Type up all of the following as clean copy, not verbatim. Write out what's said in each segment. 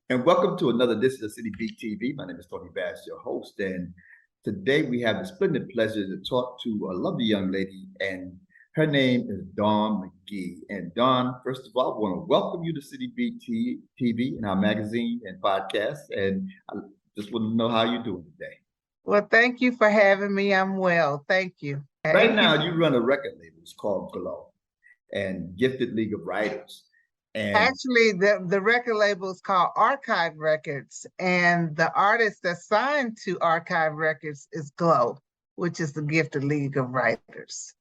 And welcome to another edition of City Beat TV. My name is Tony Bass, your host, and today we have the splendid pleasure to talk to a lovely young lady, and her name is Dawn McGhee. And Dawn, first of all, I want to welcome you to City Beat TV and our magazine and podcast, and I just want to know how you're doing today. Well, thank you for having me. I'm well. Thank you. Right now, you run a record label. It's called G.L.O.W. and GiftedLeague of Writers. And actually, the record label is called Archive Records, and the artist that's signed to Archive Records is G.L.O.W, which is the Gifted League of Writers.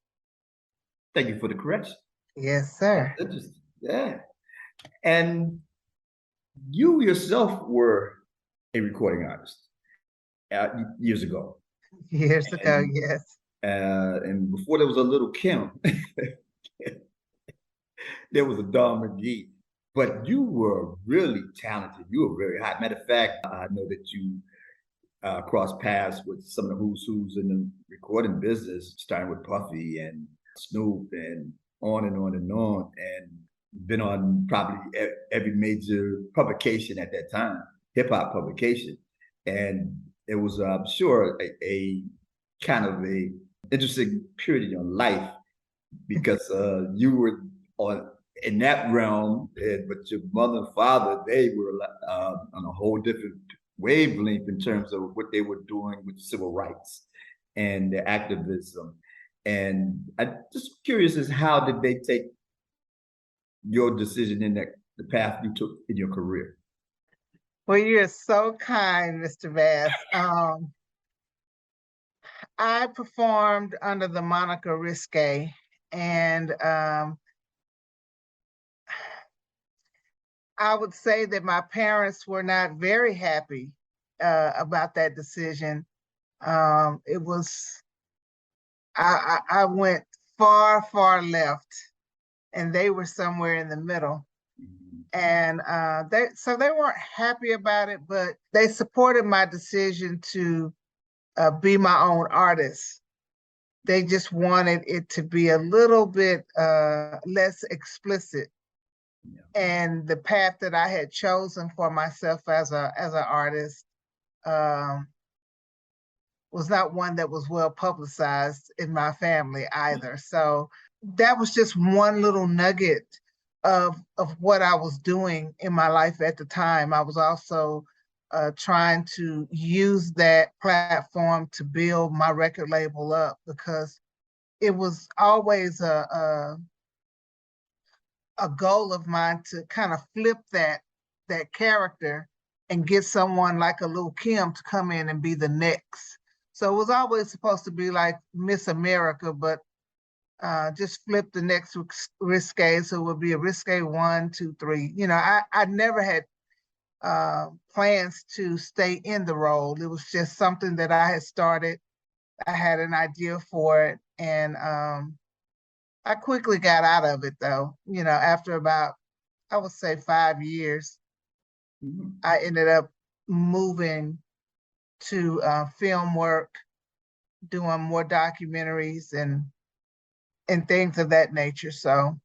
Thank you for the correction. Yes, sir. That's interesting. Yeah. And you yourself were a recording artist years ago. Years ago, yes. And before there was a little Kim, there was a Dawn McGhee. But you were really talented. You were very hot. Matter of fact, I know that you crossed paths with some of the who's in the recording business, starting with Puffy and Snoop and on and on and on, and been on probably every major publication at that time, hip hop publication. And it was, I'm sure, a kind of a interesting period in your life because you were in that realm, but your mother and father, they were on a whole different wavelength in terms of what they were doing with civil rights and their activism. And I'm just curious as how did they take your decision in the path you took in your career? Well, you're so kind, Mr. Bass. I performed under the moniker Risque, and I would say that my parents were not very happy about that decision. It was, I went far, far left, and they were somewhere in the middle. And they weren't happy about it, but they supported my decision to be my own artist. They just wanted it to be a little bit less explicit. And the path that I had chosen for myself as an artist was not one that was well publicized in my family either. So that was just one little nugget of what I was doing in my life at the time. I was also trying to use that platform to build my record label up because it was always a goal of mine to kind of flip that character and get someone like a Lil' Kim to come in and be the next. So it was always supposed to be like Miss America, but just flip the next Risque. So it would be a Risque 1, 2, 3. You know, I never had plans to stay in the role. It was just something that I had started. I had an idea for it, and I quickly got out of it though. You know, after about, I would say 5 years, I ended up moving to film work, doing more documentaries and things of that nature. So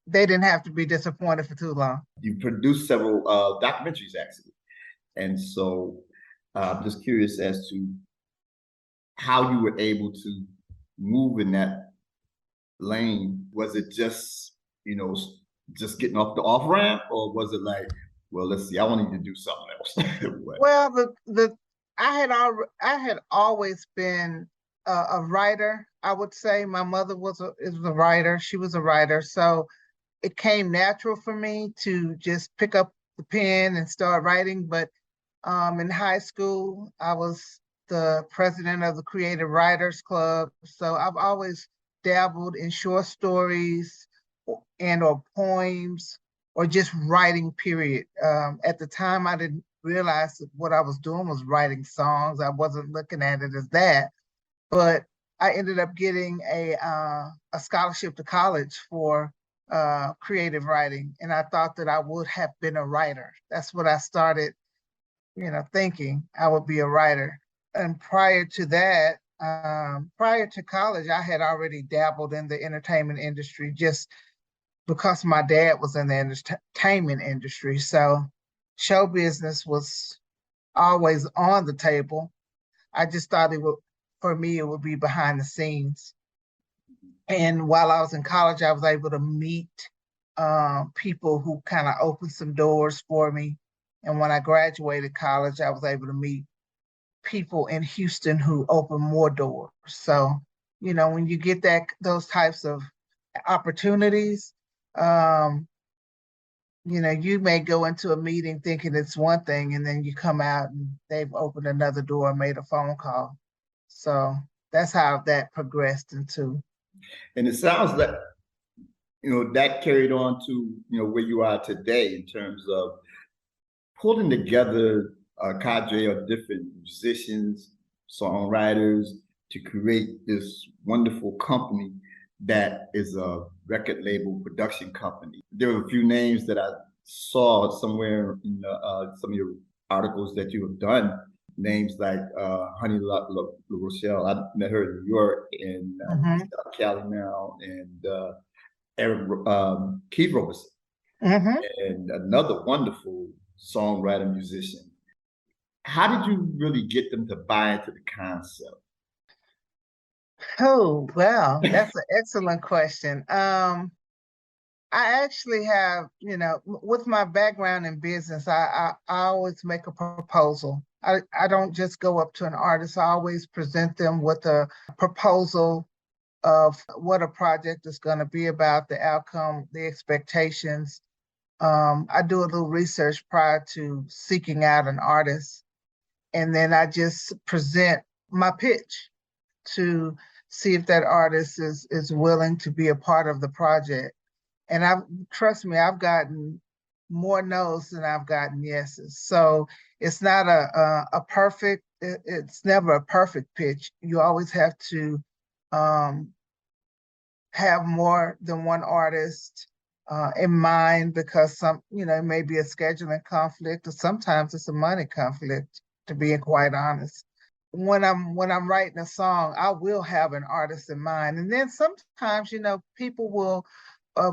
they didn't have to be disappointed for too long. You produced several documentaries actually. And so I'm just curious as to how you were able to move in that lane. Was it just, just getting off the off ramp, or was it like, well, let's see, I wanted to do something else? Well, I had always been a writer. I would say my mother is a writer. She was a writer, so it came natural for me to just pick up the pen and start writing. But in high school, I was the president of the Creative Writers Club, so I've always dabbled in short stories or poems or just writing, period. At the time, I didn't realize that what I was doing was writing songs. I wasn't looking at it as that, but I ended up getting a scholarship to college for creative writing, and I thought that I would have been a writer. That's what I started, thinking I would be a writer. And prior to that, prior to college, I had already dabbled in the entertainment industry just because my dad was in the entertainment industry. So show business was always on the table. I just thought it would, for me, it would be behind the scenes. And while I was in college, I was able to meet people who kind of opened some doors for me. And when I graduated college, I was able to meet people in Houston who opened more doors. So, when you get those types of opportunities, um, you may go into a meeting thinking it's one thing, and then you come out and they've opened another door and made a phone call. So that's how that progressed into. And it sounds like, that carried on to, where you are today in terms of pulling together a cadre of different musicians, songwriters to create this wonderful company that is a record label production company. There were a few names that I saw somewhere in some of your articles that you have done. Names like Honey LaRochelle. I met her in New York, and Cali now, and Eric Keith Roberson, and another wonderful songwriter musician. How did you really get them to buy into the concept? Oh, well, that's an excellent question. I actually have, with my background in business, I always make a proposal. I don't just go up to an artist. I always present them with a proposal of what a project is going to be about, the outcome, the expectations. I do a little research prior to seeking out an artist, and then I just present my pitch to see if that artist is willing to be a part of the project. And trust me, I've gotten more no's than I've gotten yeses. So it's not a perfect. It's never a perfect pitch. You always have to have more than one artist in mind, because it may be a scheduling conflict, or sometimes it's a money conflict, to be quite honest. When I'm writing a song, I will have an artist in mind. And then sometimes, people will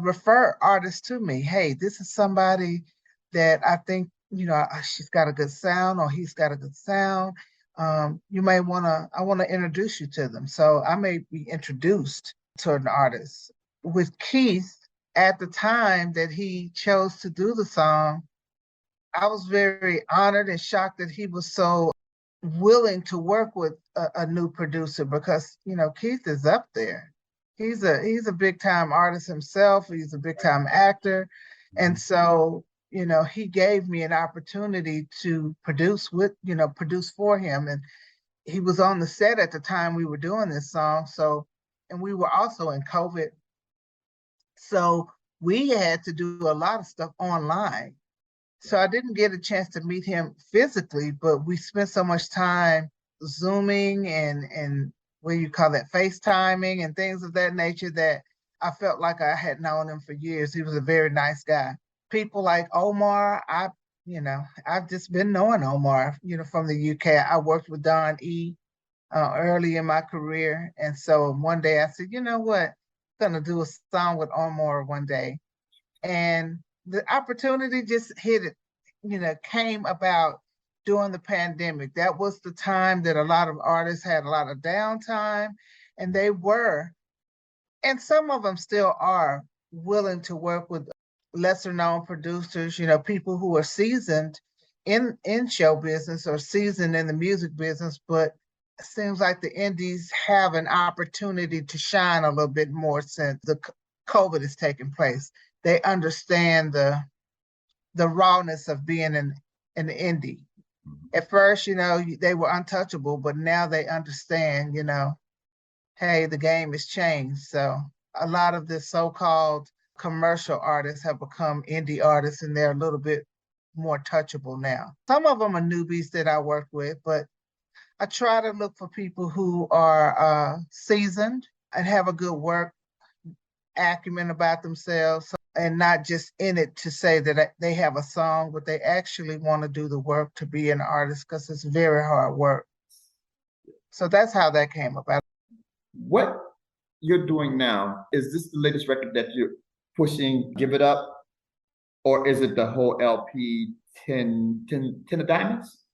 refer artists to me. Hey, this is somebody that I think, she's got a good sound, or he's got a good sound. I want to introduce you to them. So I may be introduced to an artist. With Keith, at the time that he chose to do the song, I was very honored and shocked that he was so willing to work with a new producer, because Keith is up there. He's a big time artist himself. He's a big time actor, and so he gave me an opportunity to produce for him, and he was on the set at the time we were doing this song. So, and we were also in COVID, so we had to do a lot of stuff online. So I didn't get a chance to meet him physically, but we spent so much time Zooming and what you call that, FaceTiming and things of that nature, that I felt like I had known him for years. He was a very nice guy. People like Omar, I've just been knowing Omar, from the UK. I worked with Don E. Early in my career. And so one day I said, you know what, I'm gonna do a song with Omar one day. And the opportunity just hit it, came about during the pandemic. That was the time that a lot of artists had a lot of downtime, and and some of them still are willing to work with lesser known producers, people who are seasoned in show business or seasoned in the music business, but it seems like the indies have an opportunity to shine a little bit more since the COVID is taking place. They understand the rawness of being an indie. At first, they were untouchable, but now they understand, hey, the game has changed. So a lot of the so-called commercial artists have become indie artists, and they're a little bit more touchable now. Some of them are newbies that I work with, but I try to look for people who are seasoned and have a good work acumen about themselves, and not just in it to say that they have a song, but they actually want to do the work to be an artist, because it's very hard work. So that's how that came about. What you're doing now, is this the latest record that you're pushing, Give It Up? Or is it the whole LP 10 of Diamonds?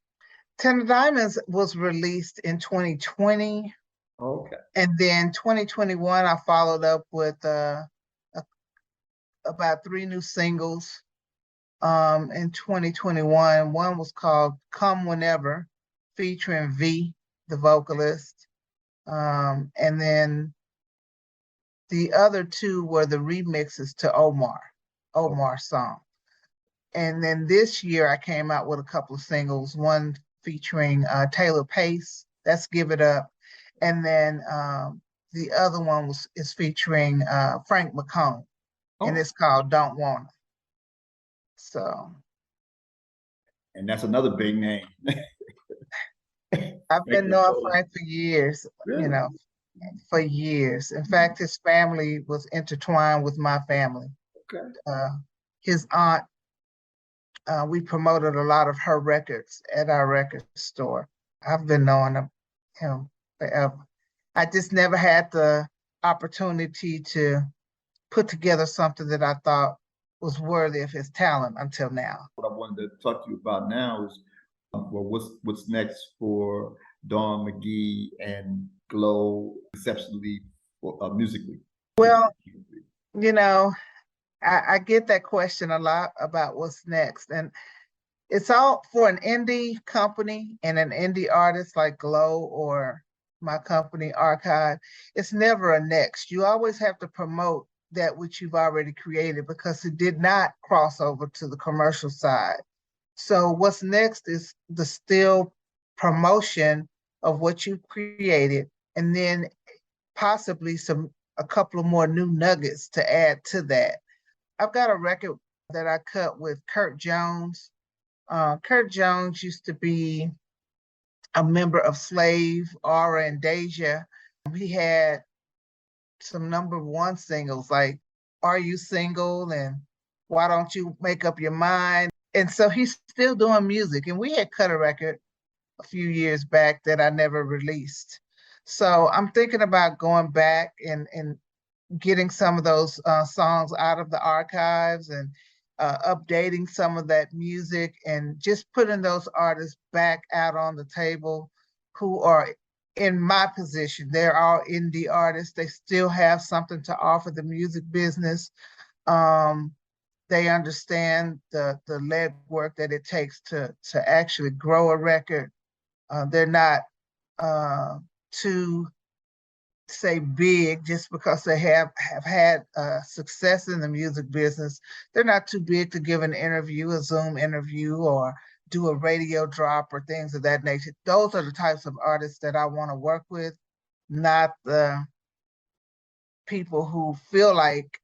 Ten of Diamonds was released in 2020. Okay. And then 2021, I followed up with about 3 new singles. In 2021, one was called Come Whenever, featuring V, the vocalist. And then the other 2 were the remixes to Omar's song. And then this year I came out with a couple of singles, one featuring Taylor Pace, that's Give It Up. And then the other one is featuring Frank McComb, and it's called Don't Wanna. So. And that's another big name. I've been knowing Frank for years, Really? for years. In fact, his family was intertwined with my family. Okay. His aunt, we promoted a lot of her records at our record store. I've been knowing him forever. I just never had the opportunity to put together something that I thought was worthy of his talent until now. What I wanted to talk to you about now is, well, what's next for Dawn McGhee and G.L.O.W. exceptionally musically? Well, I get that question a lot about what's next. And it's all for an indie company and an indie artist like G.L.O.W. or my company Archive. It's never a next. You always have to promote that which you've already created because it did not cross over to the commercial side. So what's next is the still promotion of what you created, and then possibly a couple of more new nuggets to add to that. I've got a record that I cut with Kurt Jones. Kurt Jones used to be a member of Slave, Aura, and Deja. He had some #1 singles like Are You Single and Why Don't You Make Up Your Mind? And so he's still doing music. And we had cut a record a few years back that I never released. So I'm thinking about going back and getting some of those songs out of the archives and updating some of that music and just putting those artists back out on the table who are in my position. They're all indie artists. They still have something to offer the music business. They understand the legwork that it takes to actually grow a record. They're not too, say, big just because they have had success in the music business. They're not too big to give an interview, a Zoom interview, or do a radio drop or things of that nature. Those are the types of artists that I want to work with, not the people who feel like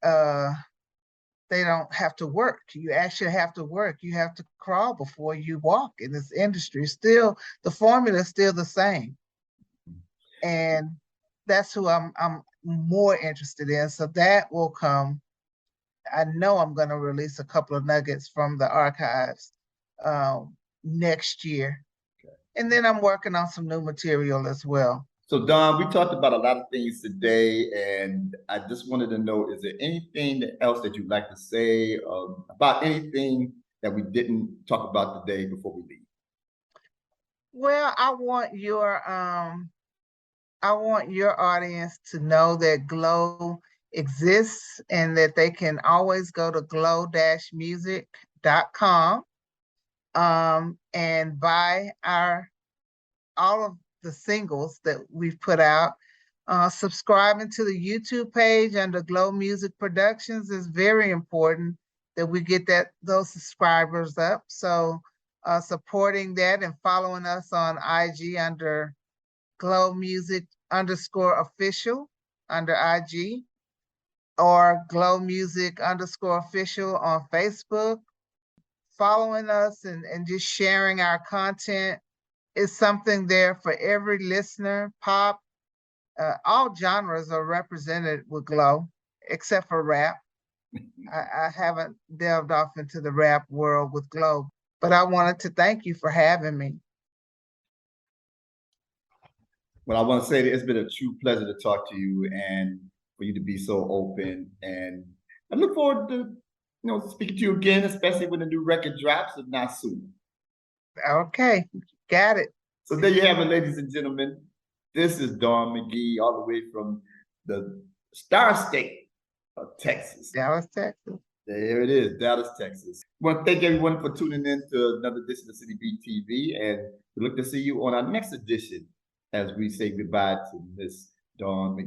they don't have to work. You actually have to work. You have to crawl before you walk in this industry. Still, the formula is still the same. And that's who I'm more interested in. So that will come. I know I'm going to release a couple of nuggets from the archives next year. Okay. And then I'm working on some new material as well. So Don, we talked about a lot of things today, and I just wanted to know, is there anything else that you'd like to say about anything that we didn't talk about today before we leave? Well, I want your audience to know that G.L.O.W. exists and that they can always go to glow-music.com and buy all of the singles that we've put out. Subscribing to the YouTube page under G.L.O.W. Music Productions is very important that we get those subscribers up. So supporting that and following us on IG under G.L.O.W. Music _official under IG, or G.L.O.W. Music _official on Facebook. Following us and just sharing our content is something there for every listener. Pop, all genres are represented with G.L.O.W. except for rap. I haven't delved off into the rap world with G.L.O.W., but I wanted to thank you for having me. Well, I want to say that it's been a true pleasure to talk to you and for you to be so open. And I look forward to speaking to you again, especially when the new record drops, if not soon. Okay, got it. So there you have it, ladies and gentlemen. This is Don McGhee, all the way from the Star State of Texas. Dallas, Texas. There it is, Dallas, Texas. I want to thank everyone for tuning in to another edition of City Beat TV, and we look to see you on our next edition as we say goodbye to Miss Dawn McGhee.